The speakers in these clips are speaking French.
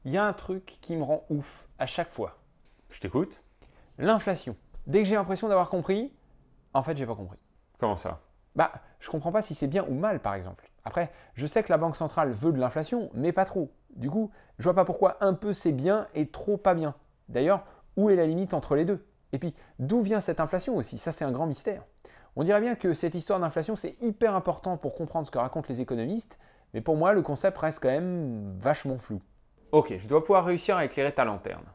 Il y a un truc qui me rend ouf à chaque fois. Je t'écoute. L'inflation. Dès que j'ai l'impression d'avoir compris, en fait, j'ai pas compris. Comment ça? Bah, je comprends pas si c'est bien ou mal, par exemple. Après, je sais que la Banque centrale veut de l'inflation, mais pas trop. Du coup, je vois pas pourquoi un peu c'est bien et trop pas bien. D'ailleurs, où est la limite entre les deux? Et puis, d'où vient cette inflation aussi? Ça, c'est un grand mystère. On dirait bien que cette histoire d'inflation, c'est hyper important pour comprendre ce que racontent les économistes, mais pour moi, le concept reste quand même vachement flou. Ok, je dois pouvoir réussir à éclairer ta lanterne.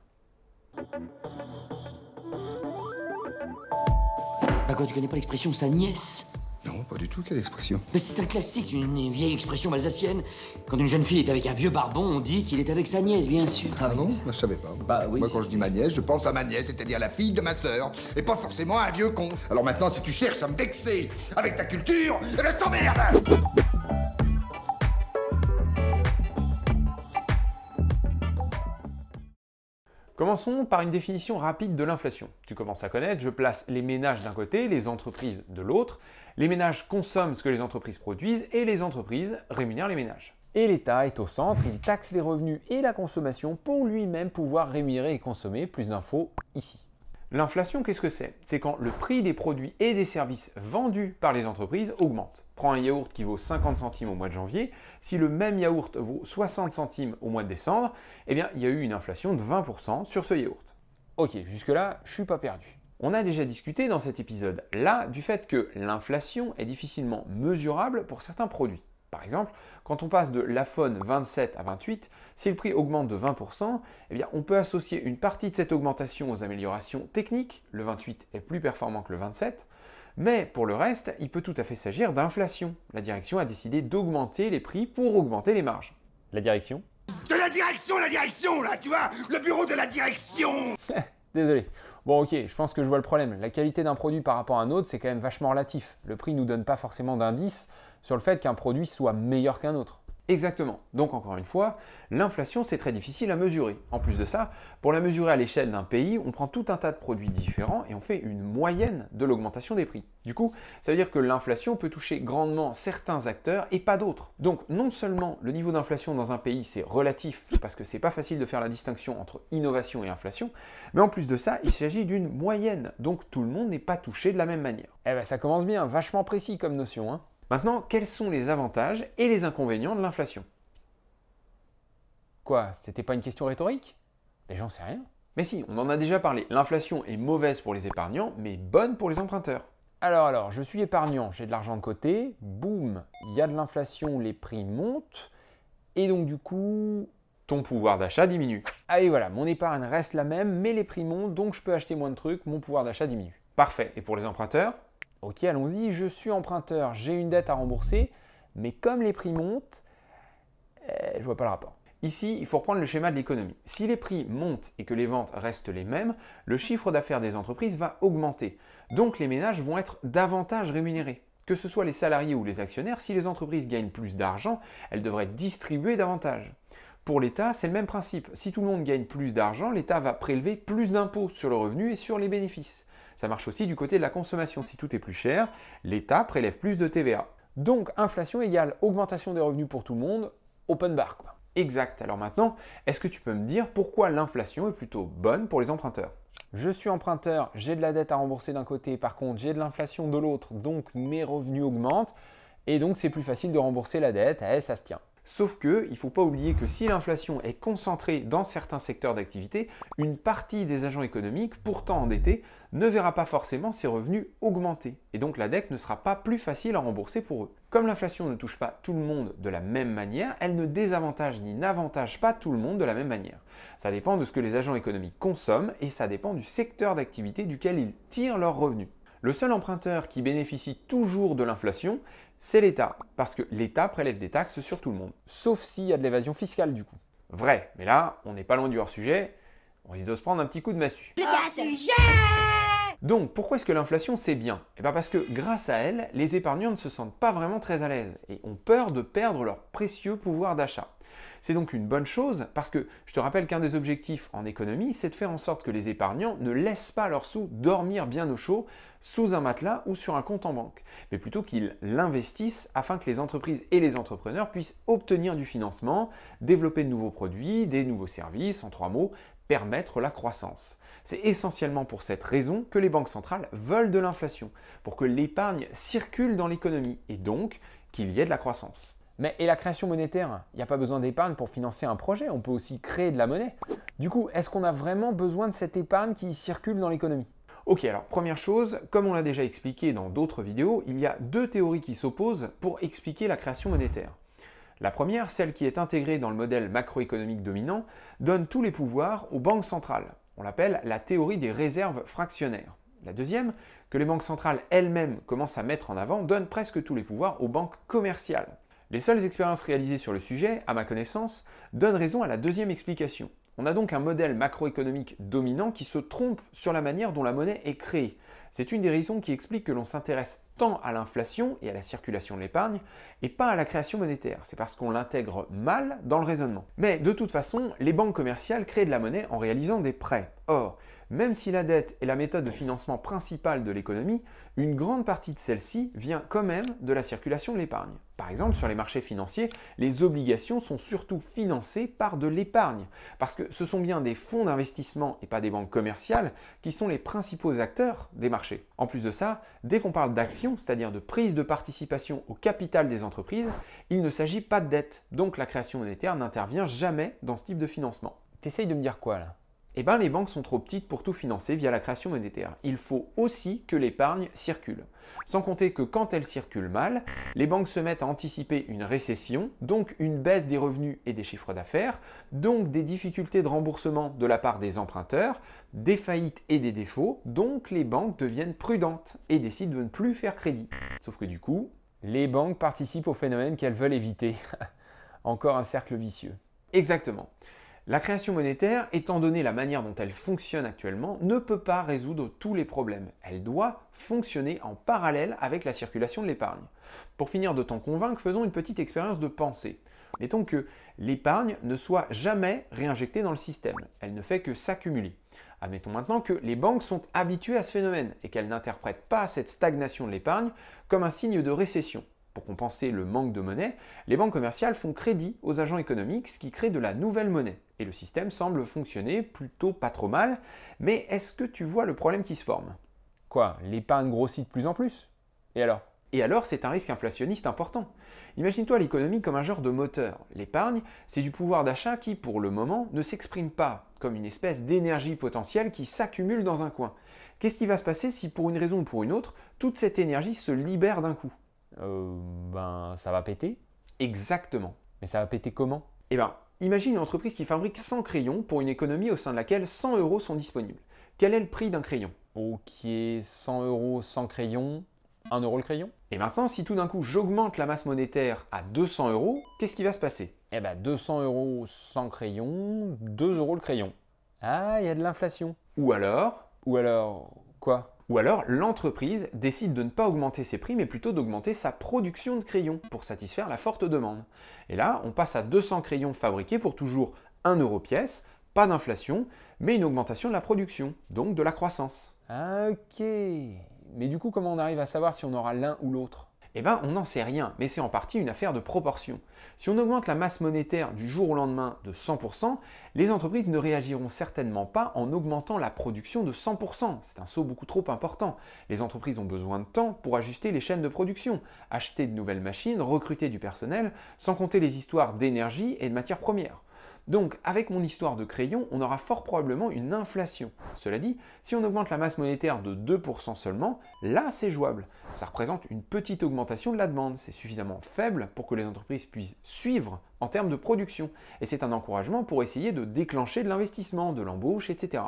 Bah quoi, tu connais pas l'expression sa nièce? Non, pas du tout, quelle expression? Bah, c'est un classique, une vieille expression alsacienne. Quand une jeune fille est avec un vieux barbon, on dit qu'il est avec sa nièce, bien sûr. Ah bon? Moi, je savais pas. Bah oui. Moi, quand je dis ma nièce, je pense à ma nièce, c'est-à-dire la fille de ma sœur, et pas forcément à un vieux con. Alors maintenant, si tu cherches à me vexer avec ta culture, eh ben je t'emmerde! Commençons par une définition rapide de l'inflation. Tu commences à connaître, je place les ménages d'un côté, les entreprises de l'autre. Les ménages consomment ce que les entreprises produisent et les entreprises rémunèrent les ménages. Et l'État est au centre, il taxe les revenus et la consommation pour lui-même pouvoir rémunérer et consommer. Plus d'infos ici. L'inflation, qu'est-ce que c'est? C'est quand le prix des produits et des services vendus par les entreprises augmente. Prends un yaourt qui vaut 50 centimes au mois de janvier, si le même yaourt vaut 60 centimes au mois de décembre, eh bien, il y a eu une inflation de 20% sur ce yaourt. Ok, jusque-là, je suis pas perdu. On a déjà discuté dans cet épisode-là du fait que l'inflation est difficilement mesurable pour certains produits. Par exemple, quand on passe de l'iPhone 27 à 28, si le prix augmente de 20%, eh bien, on peut associer une partie de cette augmentation aux améliorations techniques, le 28 est plus performant que le 27, mais pour le reste, il peut tout à fait s'agir d'inflation. La direction a décidé d'augmenter les prix pour augmenter les marges. La direction? De la direction, là, tu vois? Le bureau de la direction! Désolé. Bon ok, je pense que je vois le problème. La qualité d'un produit par rapport à un autre, c'est quand même vachement relatif. Le prix ne nous donne pas forcément d'indice sur le fait qu'un produit soit meilleur qu'un autre. Exactement. Donc encore une fois, l'inflation c'est très difficile à mesurer. En plus de ça, pour la mesurer à l'échelle d'un pays, on prend tout un tas de produits différents et on fait une moyenne de l'augmentation des prix. Du coup, ça veut dire que l'inflation peut toucher grandement certains acteurs et pas d'autres. Donc non seulement le niveau d'inflation dans un pays c'est relatif parce que c'est pas facile de faire la distinction entre innovation et inflation, mais en plus de ça, il s'agit d'une moyenne. Donc tout le monde n'est pas touché de la même manière. Eh ben ça commence bien, vachement précis comme notion, hein. Maintenant, quels sont les avantages et les inconvénients de l'inflation? Quoi, c'était pas une question rhétorique? Mais j'en sais rien. Mais si, on en a déjà parlé. L'inflation est mauvaise pour les épargnants, mais bonne pour les emprunteurs. Alors, je suis épargnant, j'ai de l'argent de côté, boum, il y a de l'inflation, les prix montent, et donc du coup, ton pouvoir d'achat diminue. Ah et voilà, mon épargne reste la même, mais les prix montent, donc je peux acheter moins de trucs, mon pouvoir d'achat diminue. Parfait. Et pour les emprunteurs? Ok, allons-y, je suis emprunteur, j'ai une dette à rembourser, mais comme les prix montent, je vois pas le rapport. Ici, il faut reprendre le schéma de l'économie. Si les prix montent et que les ventes restent les mêmes, le chiffre d'affaires des entreprises va augmenter. Donc les ménages vont être davantage rémunérés. Que ce soit les salariés ou les actionnaires, si les entreprises gagnent plus d'argent, elles devraient distribuer davantage. Pour l'État, c'est le même principe. Si tout le monde gagne plus d'argent, l'État va prélever plus d'impôts sur le revenu et sur les bénéfices. Ça marche aussi du côté de la consommation. Si tout est plus cher, l'État prélève plus de TVA. Donc, inflation égale augmentation des revenus pour tout le monde, open bar quoi. Exact. Alors maintenant, est-ce que tu peux me dire pourquoi l'inflation est plutôt bonne pour les emprunteurs? Je suis emprunteur, j'ai de la dette à rembourser d'un côté, par contre j'ai de l'inflation de l'autre, donc mes revenus augmentent, et donc c'est plus facile de rembourser la dette, ça se tient. Sauf que, il ne faut pas oublier que si l'inflation est concentrée dans certains secteurs d'activité, une partie des agents économiques, pourtant endettés, ne verra pas forcément ses revenus augmenter. Et donc la dette ne sera pas plus facile à rembourser pour eux. Comme l'inflation ne touche pas tout le monde de la même manière, elle ne désavantage ni n'avantage pas tout le monde de la même manière. Ça dépend de ce que les agents économiques consomment et ça dépend du secteur d'activité duquel ils tirent leurs revenus. Le seul emprunteur qui bénéficie toujours de l'inflation, c'est l'État, parce que l'État prélève des taxes sur tout le monde. Sauf s'il y a de l'évasion fiscale du coup. Vrai, mais là, on n'est pas loin du hors-sujet, on risque de se prendre un petit coup de massue. Le hors-sujet! Donc, pourquoi est-ce que l'inflation c'est bien? Eh bien parce que grâce à elle, les épargnants ne se sentent pas vraiment très à l'aise et ont peur de perdre leur précieux pouvoir d'achat. C'est donc une bonne chose parce que je te rappelle qu'un des objectifs en économie, c'est de faire en sorte que les épargnants ne laissent pas leurs sous dormir bien au chaud sous un matelas ou sur un compte en banque, mais plutôt qu'ils l'investissent afin que les entreprises et les entrepreneurs puissent obtenir du financement, développer de nouveaux produits, des nouveaux services, en 3 mots, permettre la croissance. C'est essentiellement pour cette raison que les banques centrales veulent de l'inflation, pour que l'épargne circule dans l'économie et donc qu'il y ait de la croissance. Mais et la création monétaire? Il n'y a pas besoin d'épargne pour financer un projet, on peut aussi créer de la monnaie. Du coup, est-ce qu'on a vraiment besoin de cette épargne qui circule dans l'économie? Ok, alors première chose, comme on l'a déjà expliqué dans d'autres vidéos, il y a 2 théories qui s'opposent pour expliquer la création monétaire. La première, celle qui est intégrée dans le modèle macroéconomique dominant, donne tous les pouvoirs aux banques centrales. On l'appelle la théorie des réserves fractionnaires. La deuxième, que les banques centrales elles-mêmes commencent à mettre en avant, donne presque tous les pouvoirs aux banques commerciales. Les seules expériences réalisées sur le sujet, à ma connaissance, donnent raison à la deuxième explication. On a donc un modèle macroéconomique dominant qui se trompe sur la manière dont la monnaie est créée. C'est une des raisons qui explique que l'on s'intéresse tant à l'inflation et à la circulation de l'épargne, et pas à la création monétaire. C'est parce qu'on l'intègre mal dans le raisonnement. Mais de toute façon, les banques commerciales créent de la monnaie en réalisant des prêts. Or, même si la dette est la méthode de financement principale de l'économie, une grande partie de celle-ci vient quand même de la circulation de l'épargne. Par exemple, sur les marchés financiers, les obligations sont surtout financées par de l'épargne, parce que ce sont bien des fonds d'investissement et pas des banques commerciales qui sont les principaux acteurs des marchés. En plus de ça, dès qu'on parle d'actions, c'est-à-dire de prise de participation au capital des entreprises, il ne s'agit pas de dette, donc la création monétaire n'intervient jamais dans ce type de financement. T'essayes de me dire quoi là? Eh bien, les banques sont trop petites pour tout financer via la création monétaire. Il faut aussi que l'épargne circule. Sans compter que quand elle circule mal, les banques se mettent à anticiper une récession, donc une baisse des revenus et des chiffres d'affaires, donc des difficultés de remboursement de la part des emprunteurs, des faillites et des défauts, donc les banques deviennent prudentes et décident de ne plus faire crédit. Sauf que du coup, les banques participent au phénomène qu'elles veulent éviter. Encore un cercle vicieux. Exactement. La création monétaire, étant donné la manière dont elle fonctionne actuellement, ne peut pas résoudre tous les problèmes. Elle doit fonctionner en parallèle avec la circulation de l'épargne. Pour finir de t'en convaincre, faisons une petite expérience de pensée. Mettons que l'épargne ne soit jamais réinjectée dans le système. Elle ne fait que s'accumuler. Admettons maintenant que les banques sont habituées à ce phénomène et qu'elles n'interprètent pas cette stagnation de l'épargne comme un signe de récession. Pour compenser le manque de monnaie, les banques commerciales font crédit aux agents économiques, ce qui crée de la nouvelle monnaie. Et le système semble fonctionner plutôt pas trop mal, mais est-ce que tu vois le problème qui se forme? Quoi? L'épargne grossit de plus en plus? Et alors? Et alors, c'est un risque inflationniste important. Imagine-toi l'économie comme un genre de moteur. L'épargne, c'est du pouvoir d'achat qui, pour le moment, ne s'exprime pas comme une espèce d'énergie potentielle qui s'accumule dans un coin. Qu'est-ce qui va se passer si, pour une raison ou pour une autre, toute cette énergie se libère d'un coup? Ça va péter. Exactement. Mais ça va péter comment? Eh bien, imagine une entreprise qui fabrique 100 crayons pour une économie au sein de laquelle 100 € sont disponibles. Quel est le prix d'un crayon? Ok, 100 € 100 crayons, 1 € le crayon. Et maintenant, si tout d'un coup j'augmente la masse monétaire à 200 €, qu'est-ce qui va se passer? Eh bien, 200 € 100 crayons, 2 € le crayon. Ah, il y a de l'inflation. Ou alors, quoi? Ou alors, l'entreprise décide de ne pas augmenter ses prix, mais plutôt d'augmenter sa production de crayons pour satisfaire la forte demande. Et là, on passe à 200 crayons fabriqués pour toujours 1 € pièce, pas d'inflation, mais une augmentation de la production, donc de la croissance. Ah, ok. Mais du coup, comment on arrive à savoir si on aura l'un ou l'autre? Eh bien, on n'en sait rien, mais c'est en partie une affaire de proportion. Si on augmente la masse monétaire du jour au lendemain de 100%, les entreprises ne réagiront certainement pas en augmentant la production de 100%. C'est un saut beaucoup trop important. Les entreprises ont besoin de temps pour ajuster les chaînes de production, acheter de nouvelles machines, recruter du personnel, sans compter les histoires d'énergie et de matières premières. Donc, avec mon histoire de crayon, on aura fort probablement une inflation. Cela dit, si on augmente la masse monétaire de 2% seulement, là c'est jouable. Ça représente une petite augmentation de la demande. C'est suffisamment faible pour que les entreprises puissent suivre en termes de production. Et c'est un encouragement pour essayer de déclencher de l'investissement, de l'embauche, etc.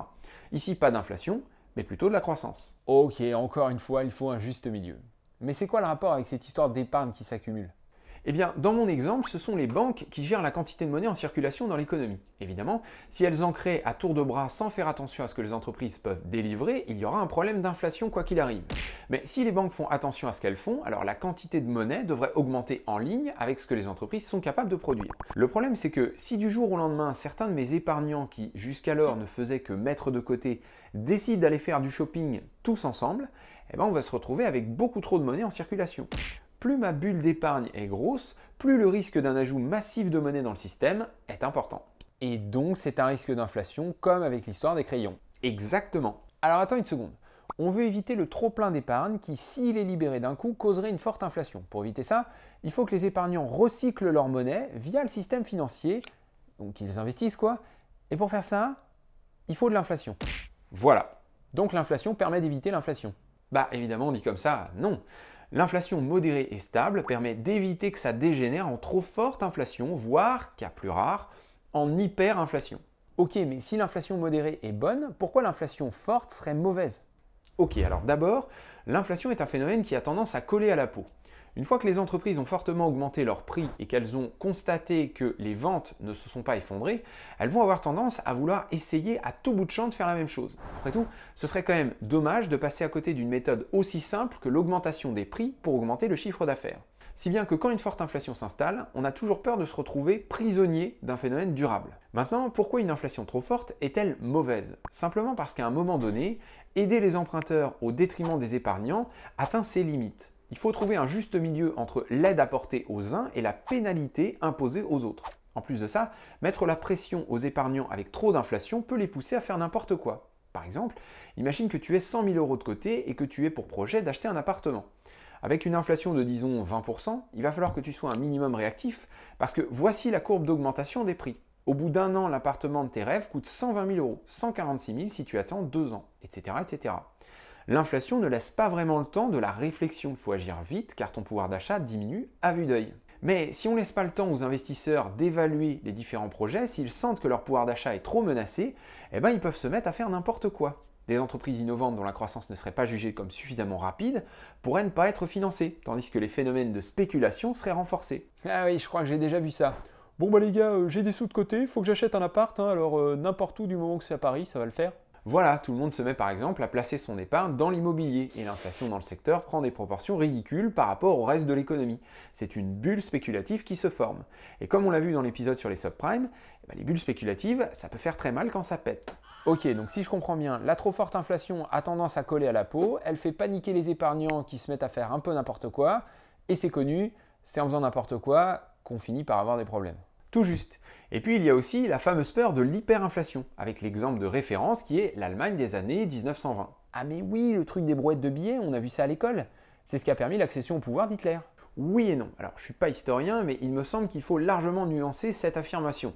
Ici, pas d'inflation, mais plutôt de la croissance. Ok, encore une fois, il faut un juste milieu. Mais c'est quoi le rapport avec cette histoire d'épargne qui s'accumule? Eh bien, dans mon exemple, ce sont les banques qui gèrent la quantité de monnaie en circulation dans l'économie. Évidemment, si elles en créent à tour de bras sans faire attention à ce que les entreprises peuvent délivrer, il y aura un problème d'inflation quoi qu'il arrive. Mais si les banques font attention à ce qu'elles font, alors la quantité de monnaie devrait augmenter en ligne avec ce que les entreprises sont capables de produire. Le problème, c'est que si du jour au lendemain, certains de mes épargnants qui jusqu'alors ne faisaient que mettre de côté décident d'aller faire du shopping tous ensemble, eh ben on va se retrouver avec beaucoup trop de monnaie en circulation. Plus ma bulle d'épargne est grosse, plus le risque d'un ajout massif de monnaie dans le système est important. Et donc c'est un risque d'inflation comme avec l'histoire des crayons. Exactement. Alors attends une seconde. On veut éviter le trop-plein d'épargne qui, s'il est libéré d'un coup, causerait une forte inflation. Pour éviter ça, il faut que les épargnants recyclent leur monnaie via le système financier, donc qu'ils investissent quoi. Et pour faire ça, il faut de l'inflation. Voilà. Donc l'inflation permet d'éviter l'inflation. Bah évidemment, on dit comme ça, non. L'inflation modérée et stable permet d'éviter que ça dégénère en trop forte inflation, voire, cas plus rare, en hyperinflation. Ok, mais si l'inflation modérée est bonne, pourquoi l'inflation forte serait mauvaise? Ok, alors d'abord, l'inflation est un phénomène qui a tendance à coller à la peau. Une fois que les entreprises ont fortement augmenté leurs prix et qu'elles ont constaté que les ventes ne se sont pas effondrées, elles vont avoir tendance à vouloir essayer à tout bout de champ de faire la même chose. Après tout, ce serait quand même dommage de passer à côté d'une méthode aussi simple que l'augmentation des prix pour augmenter le chiffre d'affaires. Si bien que quand une forte inflation s'installe, on a toujours peur de se retrouver prisonnier d'un phénomène durable. Maintenant, pourquoi une inflation trop forte est-elle mauvaise? Simplement parce qu'à un moment donné, aider les emprunteurs au détriment des épargnants atteint ses limites. Il faut trouver un juste milieu entre l'aide apportée aux uns et la pénalité imposée aux autres. En plus de ça, mettre la pression aux épargnants avec trop d'inflation peut les pousser à faire n'importe quoi. Par exemple, imagine que tu aies 100 000 € de côté et que tu aies pour projet d'acheter un appartement. Avec une inflation de disons 20%, il va falloir que tu sois un minimum réactif parce que voici la courbe d'augmentation des prix. Au bout d'un an, l'appartement de tes rêves coûte 120 000 €, 146 000 si tu attends 2 ans, etc. etc. L'inflation ne laisse pas vraiment le temps de la réflexion. Il faut agir vite car ton pouvoir d'achat diminue à vue d'œil. Mais si on ne laisse pas le temps aux investisseurs d'évaluer les différents projets, s'ils sentent que leur pouvoir d'achat est trop menacé, eh ben ils peuvent se mettre à faire n'importe quoi. Des entreprises innovantes dont la croissance ne serait pas jugée comme suffisamment rapide pourraient ne pas être financées, tandis que les phénomènes de spéculation seraient renforcés. Ah oui, je crois que j'ai déjà vu ça. Bon bah les gars, j'ai des sous de côté, faut que j'achète un appart, hein, alors n'importe où du moment que c'est à Paris, ça va le faire. Voilà, tout le monde se met par exemple à placer son épargne dans l'immobilier et l'inflation dans le secteur prend des proportions ridicules par rapport au reste de l'économie. C'est une bulle spéculative qui se forme. Et comme on l'a vu dans l'épisode sur les subprimes, les bulles spéculatives, ça peut faire très mal quand ça pète. Ok, donc si je comprends bien, la trop forte inflation a tendance à coller à la peau, elle fait paniquer les épargnants qui se mettent à faire un peu n'importe quoi, et c'est connu, c'est en faisant n'importe quoi qu'on finit par avoir des problèmes. Tout juste. Et puis il y a aussi la fameuse peur de l'hyperinflation, avec l'exemple de référence qui est l'Allemagne des années 1920. Ah mais oui, le truc des brouettes de billets, on a vu ça à l'école. C'est ce qui a permis l'accession au pouvoir d'Hitler. Oui et non. Alors je ne suis pas historien, mais il me semble qu'il faut largement nuancer cette affirmation.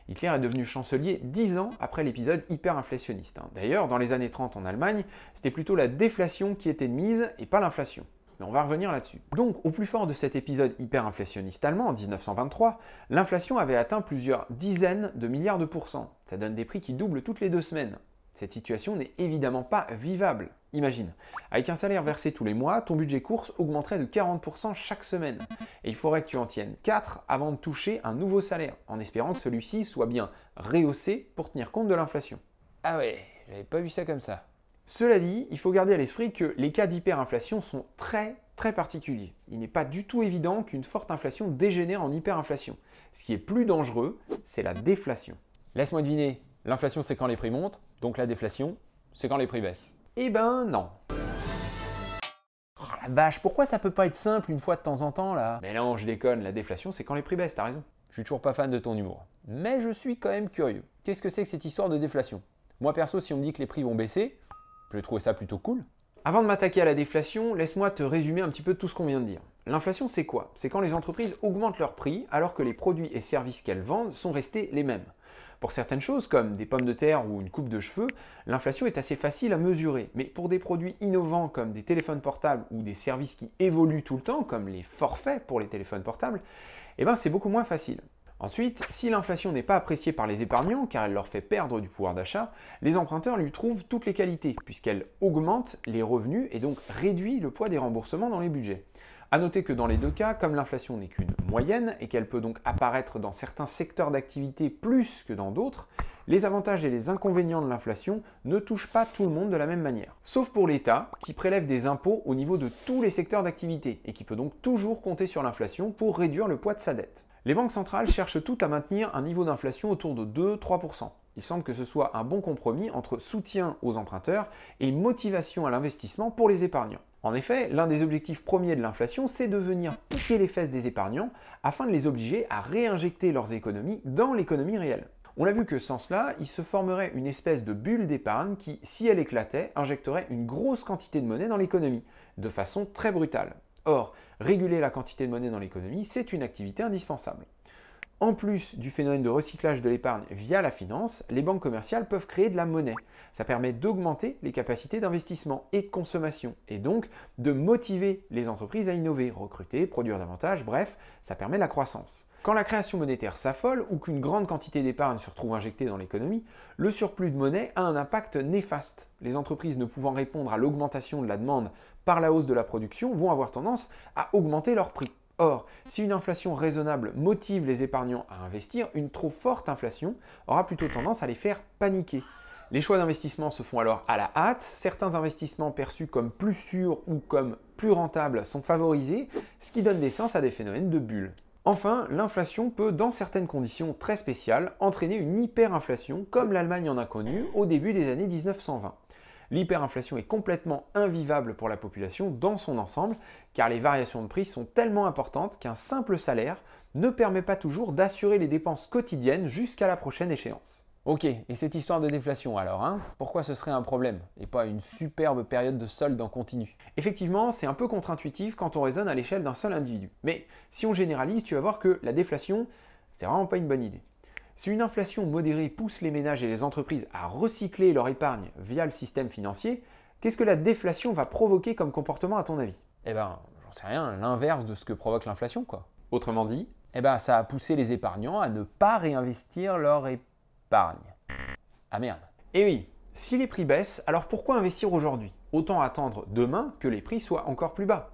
Hitler est devenu chancelier 10 ans après l'épisode hyperinflationniste. D'ailleurs, dans les années 30 en Allemagne, c'était plutôt la déflation qui était de mise et pas l'inflation. Mais on va revenir là-dessus. Donc, au plus fort de cet épisode hyperinflationniste allemand en 1923, l'inflation avait atteint plusieurs dizaines de milliards de pourcents. Ça donne des prix qui doublent toutes les 2 semaines. Cette situation n'est évidemment pas vivable. Imagine, avec un salaire versé tous les mois, ton budget course augmenterait de 40% chaque semaine. Et il faudrait que tu en tiennes 4 avant de toucher un nouveau salaire, en espérant que celui-ci soit bien rehaussé pour tenir compte de l'inflation. Ah ouais, j'avais pas vu ça comme ça. Cela dit, il faut garder à l'esprit que les cas d'hyperinflation sont très particuliers. Il n'est pas du tout évident qu'une forte inflation dégénère en hyperinflation. Ce qui est plus dangereux, c'est la déflation. Laisse-moi deviner, l'inflation c'est quand les prix montent, donc la déflation, c'est quand les prix baissent. Eh ben non. Oh la vache, pourquoi ça peut pas être simple une fois de temps en temps là? Mais non, je déconne, la déflation c'est quand les prix baissent, t'as raison. Je suis toujours pas fan de ton humour. Mais je suis quand même curieux. Qu'est-ce que c'est que cette histoire de déflation? Moi perso, si on me dit que les prix vont baisser, je vais trouver ça plutôt cool. Avant de m'attaquer à la déflation, laisse-moi te résumer un petit peu tout ce qu'on vient de dire. L'inflation, c'est quoi? C'est quand les entreprises augmentent leurs prix alors que les produits et services qu'elles vendent sont restés les mêmes. Pour certaines choses, comme des pommes de terre ou une coupe de cheveux, l'inflation est assez facile à mesurer. Mais pour des produits innovants comme des téléphones portables ou des services qui évoluent tout le temps, comme les forfaits pour les téléphones portables, c'est beaucoup moins facile. Ensuite, si l'inflation n'est pas appréciée par les épargnants car elle leur fait perdre du pouvoir d'achat, les emprunteurs lui trouvent toutes les qualités puisqu'elle augmente les revenus et donc réduit le poids des remboursements dans les budgets. A noter que dans les deux cas, comme l'inflation n'est qu'une moyenne et qu'elle peut donc apparaître dans certains secteurs d'activité plus que dans d'autres, les avantages et les inconvénients de l'inflation ne touchent pas tout le monde de la même manière. Sauf pour l'État, qui prélève des impôts au niveau de tous les secteurs d'activité et qui peut donc toujours compter sur l'inflation pour réduire le poids de sa dette. Les banques centrales cherchent toutes à maintenir un niveau d'inflation autour de 2-3%. Il semble que ce soit un bon compromis entre soutien aux emprunteurs et motivation à l'investissement pour les épargnants. En effet, l'un des objectifs premiers de l'inflation, c'est de venir piquer les fesses des épargnants afin de les obliger à réinjecter leurs économies dans l'économie réelle. On a vu que sans cela, il se formerait une espèce de bulle d'épargne qui, si elle éclatait, injecterait une grosse quantité de monnaie dans l'économie, de façon très brutale. Or, réguler la quantité de monnaie dans l'économie, c'est une activité indispensable. En plus du phénomène de recyclage de l'épargne via la finance, les banques commerciales peuvent créer de la monnaie. Ça permet d'augmenter les capacités d'investissement et de consommation, et donc de motiver les entreprises à innover, recruter, produire davantage, bref, ça permet la croissance. Quand la création monétaire s'affole ou qu'une grande quantité d'épargne se retrouve injectée dans l'économie, le surplus de monnaie a un impact néfaste. Les entreprises ne pouvant répondre à l'augmentation de la demande par la hausse de la production vont avoir tendance à augmenter leurs prix. Or, si une inflation raisonnable motive les épargnants à investir, une trop forte inflation aura plutôt tendance à les faire paniquer. Les choix d'investissement se font alors à la hâte, certains investissements perçus comme plus sûrs ou comme plus rentables sont favorisés, ce qui donne naissance à des phénomènes de bulle. Enfin, l'inflation peut, dans certaines conditions très spéciales, entraîner une hyperinflation, comme l'Allemagne en a connu au début des années 1920. L'hyperinflation est complètement invivable pour la population dans son ensemble, car les variations de prix sont tellement importantes qu'un simple salaire ne permet pas toujours d'assurer les dépenses quotidiennes jusqu'à la prochaine échéance. Ok, et cette histoire de déflation alors, hein? Pourquoi ce serait un problème et pas une superbe période de solde en continu? Effectivement, c'est un peu contre-intuitif quand on raisonne à l'échelle d'un seul individu. Mais si on généralise, tu vas voir que la déflation, c'est vraiment pas une bonne idée. Si une inflation modérée pousse les ménages et les entreprises à recycler leur épargne via le système financier, qu'est-ce que la déflation va provoquer comme comportement à ton avis? Eh ben, j'en sais rien, l'inverse de ce que provoque l'inflation, quoi. Autrement dit, Eh ben, ça a poussé les épargnants à ne pas réinvestir leur épargne. Ah merde. eh oui, si les prix baissent, alors pourquoi investir aujourd'hui? Autant attendre demain que les prix soient encore plus bas.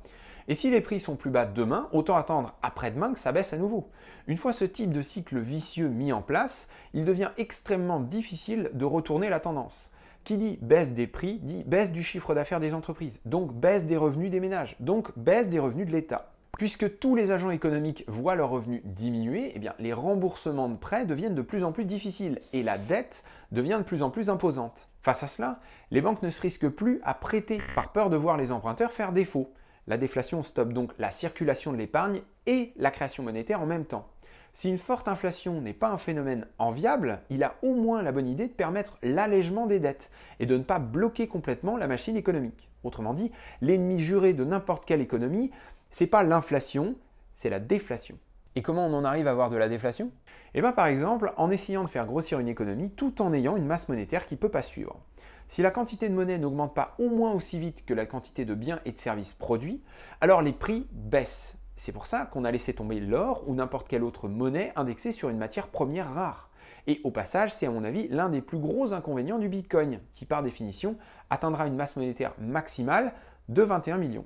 Et si les prix sont plus bas demain, autant attendre après-demain que ça baisse à nouveau. Une fois ce type de cycle vicieux mis en place, il devient extrêmement difficile de retourner la tendance. Qui dit baisse des prix, dit baisse du chiffre d'affaires des entreprises, donc baisse des revenus des ménages, donc baisse des revenus de l'État. Puisque tous les agents économiques voient leurs revenus diminuer, eh bien, les remboursements de prêts deviennent de plus en plus difficiles et la dette devient de plus en plus imposante. Face à cela, les banques ne se risquent plus à prêter par peur de voir les emprunteurs faire défaut. La déflation stoppe donc la circulation de l'épargne et la création monétaire en même temps. Si une forte inflation n'est pas un phénomène enviable, il a au moins la bonne idée de permettre l'allègement des dettes et de ne pas bloquer complètement la machine économique. Autrement dit, l'ennemi juré de n'importe quelle économie, c'est pas l'inflation, c'est la déflation. Et comment on en arrive à avoir de la déflation? Et bien par exemple, en essayant de faire grossir une économie tout en ayant une masse monétaire qui ne peut pas suivre. Si la quantité de monnaie n'augmente pas au moins aussi vite que la quantité de biens et de services produits, alors les prix baissent. C'est pour ça qu'on a laissé tomber l'or ou n'importe quelle autre monnaie indexée sur une matière première rare. Et au passage, c'est à mon avis l'un des plus gros inconvénients du Bitcoin, qui par définition atteindra une masse monétaire maximale de 21 millions.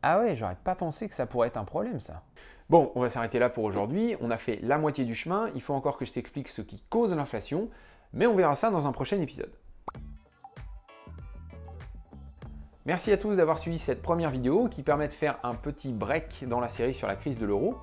Ah ouais, j'aurais pas pensé que ça pourrait être un problème ça. Bon, on va s'arrêter là pour aujourd'hui. On a fait la moitié du chemin. Il faut encore que je t'explique ce qui cause l'inflation, mais on verra ça dans un prochain épisode. Merci à tous d'avoir suivi cette première vidéo qui permet de faire un petit break dans la série sur la crise de l'euro.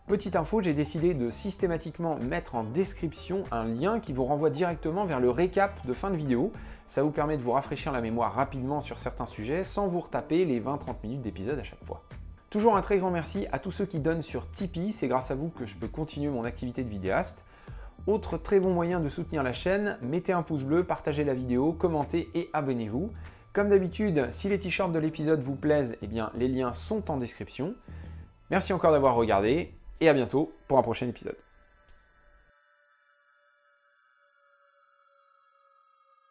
Petite info, j'ai décidé de systématiquement mettre en description un lien qui vous renvoie directement vers le récap de fin de vidéo. Ça vous permet de vous rafraîchir la mémoire rapidement sur certains sujets sans vous retaper les 20-30 minutes d'épisode à chaque fois. Toujours un très grand merci à tous ceux qui donnent sur Tipeee, c'est grâce à vous que je peux continuer mon activité de vidéaste. Autre très bon moyen de soutenir la chaîne, mettez un pouce bleu, partagez la vidéo, commentez et abonnez-vous. Comme d'habitude, si les t-shirts de l'épisode vous plaisent, eh bien, les liens sont en description. Merci encore d'avoir regardé et à bientôt pour un prochain épisode.